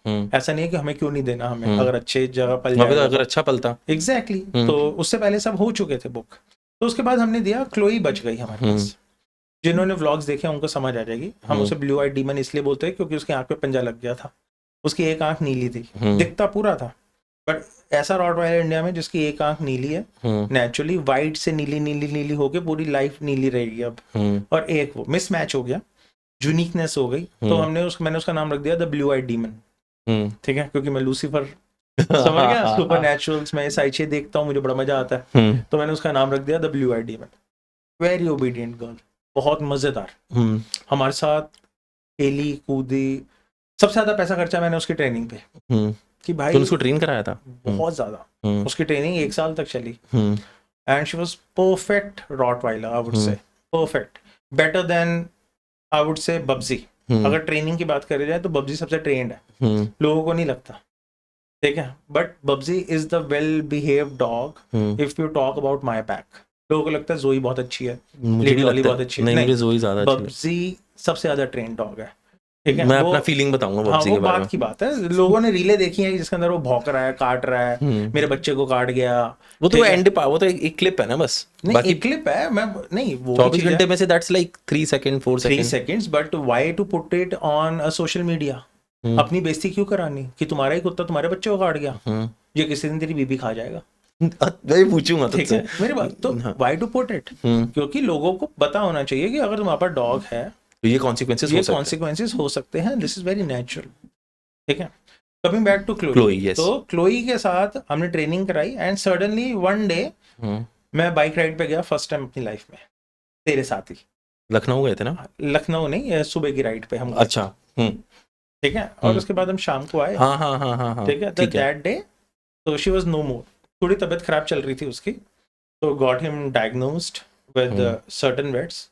ऐसा नहीं है कि हमें क्यों नहीं देना, हमें अगर अच्छे जगह पल वहाँ पे तो जाएगा अगर अच्छा पलता। एग्जैक्टली तो उससे पहले सब हो चुके थे बुक। तो उसके बाद हमने दिया, क्लोई बच गई हमारे पास। जिन्होंने व्लॉग्स देखे उनको समझ आ जाएगी। हम उसे ब्लू आइड डीमन इसलिए बोलते हैं क्योंकि उसकी आंख पे पंजा लग गया था, उसकी एक आंख नीली थी, दिखता पूरा था, बट ऐसा रॉटवाइलर इंडिया में जिसकी एक आंख नीली है, नेचुरली वाइट से नीली नीली नीली होके पूरी लाइफ नीली रहेगी अब। और एक वो मिसमैच हो गया, यूनिकनेस हो गई, तो मैंने उसका नाम रख दिया द ब्लू आइड डीमन। ठीक है, क्योंकि मैं लूसीफर समझ गया, सुपर नेचुरल्स में साइचे देखता हूँ, मुझे बड़ा मजा आता है, तो मैंने उसका नाम रख दिया the blue eyed demon. Very obedient girl, बहुत मजेदार, हमारे साथ खेली कूदी, सबसे ज्यादा पैसा खर्चा मैंने उसकी ट्रेनिंग पे कि भाई तुम उसको ट्रेन कराया था? बहुत ज्यादा। उसकी ट्रेनिंग 1 साल तक चली and she was perfect Rottweiler, I would say perfect, better than I would say Bubzy. अगर ट्रेनिंग की बात करी जाए तो बब्जी सबसे ट्रेंड है, लोगों को नहीं लगता, ठीक है, but Bubzy is the well behaved dog if you talk about my pack. लोगों को लगता है जोई बहुत अच्छी है, मुझे नहीं लगता, बहुत अच्छी है, नहीं मुझे जोई ज्यादा अच्छी बब्जी सबसे ज्यादा ट्रेंड डॉग है, ठीक है। मैं अपना फीलिंग बताऊंगा हाँ, बब्जी वो के बारे बात में। की बात है, लोगों ने रीले देखी है जिसके अंदर वो भौंक रहा है, काट रहा है, मेरे बच्चे को काट गया, वो तो एंड पा, वो तो एक क्लिप है ना बस, नहीं बाकी एक क्लिप है, मैं नहीं वो 24 घंटे में से that's like 3 second 4 3 seconds, but why to put it on a social media? अपनी बेइज्जती क्यों करानी कि तुम्हारा ही कुत्ता तुम्हारे बच्चे को काट गया, ये किसी दिन तेरी बीबी खा जाएगा। मैं पूछूंगा तुझसे, मेरी बात तो व्हाई टू पुट इट, क्योंकि लोगों को पता होना चाहिए कि अगर तुम्हारे पास डॉग है तो ये कॉन्सिक्वेंसेस हो सकते हैं, दिस इज वेरी नेचुरल, ठीक है। Coming back to Chloe, yes. तो क्लोई के साथ हमने ट्रेनिंग कराई एंड सडनली वन डे मैं बाइक राइड पे गया फर्स्ट टाइम अपनी लाइफ में, तेरे साथ ही। लखनऊ गए थे ना? लखनऊ नहीं, सुबह की राइड पे हम। अच्छा, ठीक है, और उसके बाद हम शाम को आए, हाँ, ठीक है, दैट डे तो शी वाज नो मोर, थोड़ी तबीयत खराब चल रही थी उसकी, तो got him diagnosed with certain vets,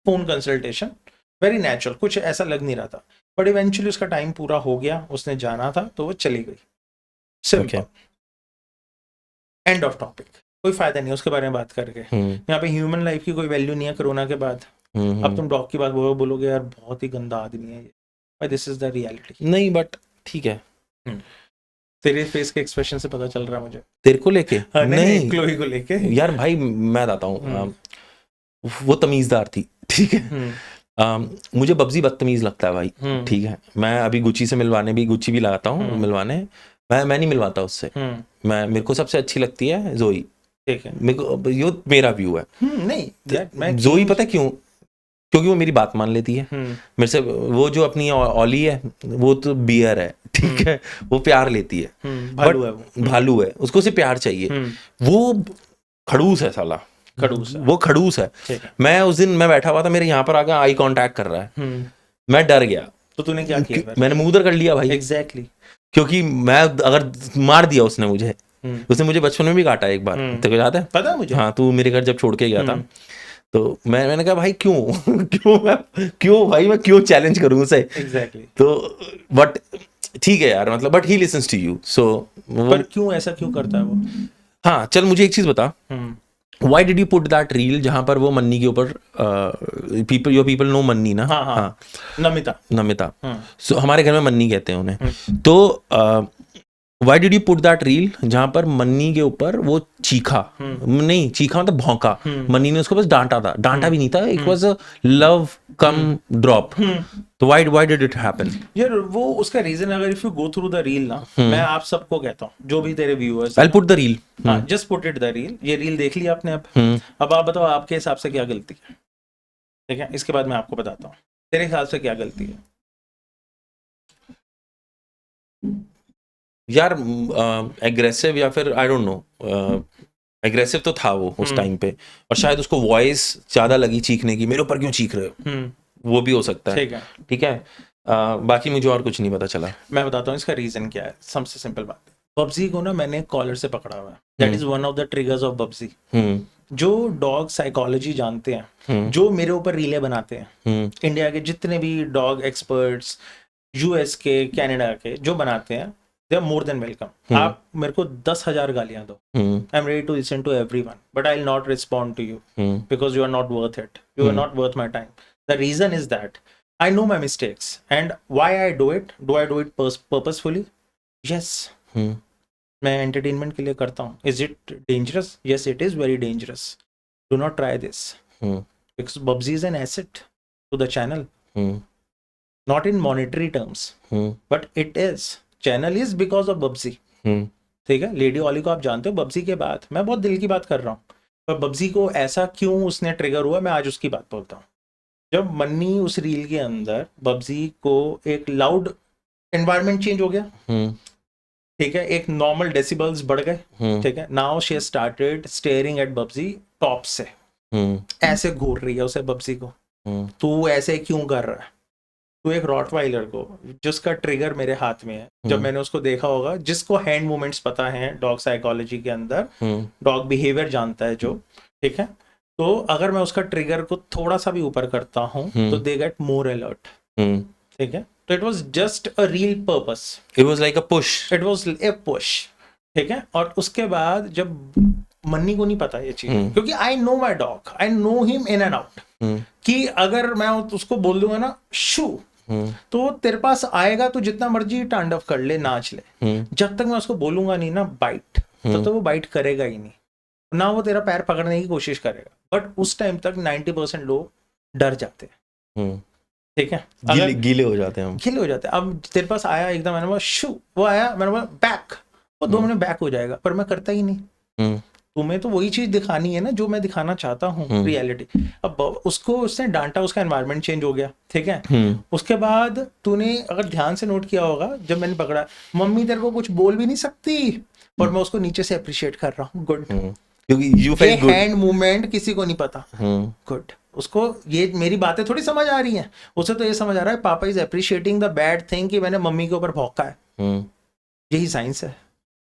phone consultation, very natural, कुछ ऐसा लग नहीं रहा था, बट इवेंचुअली उसका टाइम पूरा हो गया, उसने जाना था तो वो चली गई, सिंपल, एंड ऑफ टॉपिक। कोई फायदा नहीं उसके बारे में बात करके, यहाँ पे ह्यूमन लाइफ की कोई वैल्यू नहीं है कोरोना के बाद। अब तुम डॉग की बात बोलोगे यार बहुत ही गंदा आदमी है ये, दिस इज द रियलिटी। नहीं बट ठीक है, तेरे फेस के एक्सप्रेशन से पता चल रहा है मुझे। तेरे को लेके? नहीं, क्लोई को लेके यार भाई मैं बताता हूँ, वो तमीजदार थी, ठीक है। मुझे बब्जी बदतमीज लगता है भाई, ठीक है। मैं अभी गुच्ची से मिलवाने भी, गुच्ची भी लगाता हूँ मिलवाने, मैं नहीं मिलवाता उससे, मेरे को सबसे अच्छी लगती है जोई, ठीक है, मेरे को ये मेरा व्यू है। नहीं जोई पता क्यों? क्योंकि वो मेरी बात मान लेती है मेरे से। वो जो अपनी ओली है वो तो बियर है, ठीक है, वो प्यार लेती है, भालू है, भालू है, उसको सिर्फ प्यार चाहिए। वो खड़ूस है साला, वो खड़ूस है। मैं उस दिन मैं बैठा हुआ था, मेरे यहाँ पर आकर आई कांटेक्ट कर रहा है, मैं डर गया। तो तूने क्या किया? मैंने मुंह उधर कर लिया भाई, एग्जैक्टली, क्योंकि मैं अगर मार दिया उसने मुझे, उसने मुझे बचपन में भी काटा एक बार, तेरे को याद है? पता है मुझे। हाँ, तू मेरे घर जब छोड़ के गया था, तो मैंने कहा भाई क्यों भाई मैं क्यों चैलेंज करूं उसे? एग्जैक्टली, तो बट ठीक है यार, मतलब but he listens to you, so पर क्यों ऐसा क्यों करता है वो? हाँ चल, मुझे एक चीज बता, Why did you put that reel जहां पर वो मन्नी के ऊपर, your people know मन्नी ना? हाँ, नमिता, so हमारे घर में मन्नी कहते हैं उन्हें। तो why did you put that reel जहां पर मन्नी के ऊपर वो चीखा, नहीं चीखा मतलब भौंका, मन्नी ने उसको बस डांटा था, डांटा भी नहीं था, it was a love come drop. तो why did it happen? यार वो उसका रीजन, अगर if you go through the reel ना, मैं आप सबको कहता हूँ जो भी तेरे viewers, I'll put the reel, just put it the reel, ये रील देख लिया आपने, अब आप बताओ आपके हिसाब से क्या गलती है, ठीक है, इसके बाद मैं आपको बताता हूँ तेरे हिसाब से क्या गलती है। यार एग्रेसिव या फिर आई डोंट नो, एग्रेसिव तो था वो उस टाइम पे, और शायद उसको वॉइस ज्यादा लगी चीखने की, मेरे ऊपर क्यों चीख रहे हो, वो भी हो सकता है, ठीक है। बाकी मुझे और कुछ नहीं पता चला। मैं बताता हूँ इसका रीजन क्या है, सबसे सिंपल बात है, बब्जी को ना मैंने कॉलर से पकड़ा हुआ है, that is one of the triggers of Bubzy. जो डॉग साइकोलॉजी जानते हैं, जो मेरे ऊपर रीले बनाते हैं, इंडिया के जितने भी डॉग एक्सपर्ट्स, यूएस के, कनाडा के जो बनाते हैं, they are more than welcome. आप मेरे को 10,000 गालियां दो, I'm ready to listen to everyone, but I'll not respond to you because you are not worth it. You are not worth my time. The reason is that I know my mistakes and why I do it. Do I do it purposefully? Yes. मैं entertainment के लिए करता हूँ. Is it dangerous? Yes, it is very dangerous. Do not try this. Because PUBG is an asset to the channel. Not in monetary terms. But it is. Channel is because of PUBG. ठीक है. Lady ओली को आप जानते हो PUBG के बाद. मैं बहुत दिल की बात कर रहा हूँ. पर PUBG को ऐसा क्यों उसने ट्रिगर हुआ, मैं आज उसकी बात बोलता हूँ. जब मन्नी उस रील के अंदर PUBG को एक लाउड एनवायरनमेंट चेंज हो गया, ठीक है, एक नॉर्मल डेसिबल्स बढ़ गए, ठीक है. Now she started staring at PUBG top से, ऐसे घूर रही है उसे PUBG को. तू ऐसे क्यों कर रहा है? तू एक रॉटवाइलर को, जिसका ट्रिगर मेरे हाथ में है, जब मैंने उसको देखा होगा, जिसको हैंड मूवमेंट्स पता है डॉग साइकोलॉजी के अंदर, डॉग बिहेवियर जानता है जो, ठीक है, तो अगर मैं उसका ट्रिगर को थोड़ा सा भी ऊपर करता हूँ तो दे गेट मोर अलर्ट. ठीक है. तो it was just a real purpose. It was like a push. It was a push. ठीक है. और उसके बाद जब मन्नी को नहीं पता ये चीज, क्योंकि I know my dog, I know him in and out, कि अगर मैं उसको बोल दूंगा ना शू, तो तेरे पास आएगा तो जितना मर्जी टांडव कर ले, नाच ले, जब तक मैं उसको बोलूंगा नहीं ना बाइट, तो वो बाइट करेगा ही नहीं, ना वो तेरा पैर पकड़ने की कोशिश करेगा. बट उस टाइम तक 90% लोग डर जाते हैं. ठीक है. गीले हो जाते हैं हम. गीले हो जाते हैं. अब तेरे पास आया एकदम, मैंने बोला शू, वो आया, मैंने बोला बैक, वो 2 मिनट बैक हो जाएगा, पर मैं करता ही नहीं. तुम्हें तो वही चीज दिखानी है ना जो मैं दिखाना चाहता हूँ, रियलिटी. अब उसको उसने डांटा, उसका एनवायरनमेंट चेंज हो गया. ठीक है. उसके बाद तूने अगर ध्यान से नोट किया होगा, जब मैंने पकड़ा, मम्मी तेरे को कुछ बोल भी नहीं सकती, पर मैं उसको नीचे से अप्रिशिएट कर रहा हूँ. गुड. क्योंकि you felt good. Hand movement किसी को नहीं पता. गुड. उसको ये मेरी बातें थोड़ी समझ आ रही हैं, उसे तो ये समझ आ रहा है पापा is appreciating the bad thing कि मैंने मम्मी के ऊपर भौंका है. यही साइंस है.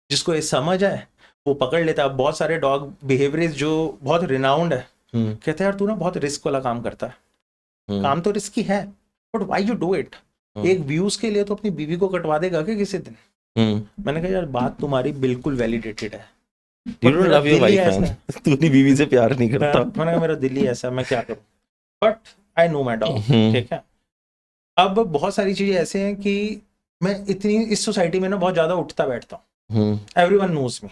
जिसको ये समझ है वो पकड़ लेता है. बहुत सारे डॉग बिहेवियर्स जो बहुत रिनाउंड है, कहते हैं यार तू ना बहुत रिस्क वाला काम करता है. काम तो रिस्की है, but why you do it? एक व्यूज के लिए तो अपनी बीवी को कटवा देगा क्या किसी दिन? मैंने कहा यार बात तुम्हारी बिल्कुल वैलिडेटेड है. You don't love your wife, man. तू अपनी बीवी से प्यार नहीं करता. मैंने कहा मेरा दिल ही ऐसा, मैं क्या करूं, but I know my dog. ठीक है. अब बहुत सारी चीजें ऐसे हैं कि मैं इतनी इस सोसाइटी में ना बहुत ज्यादा उठता बैठता हूँ. एवरीवन नोज मी.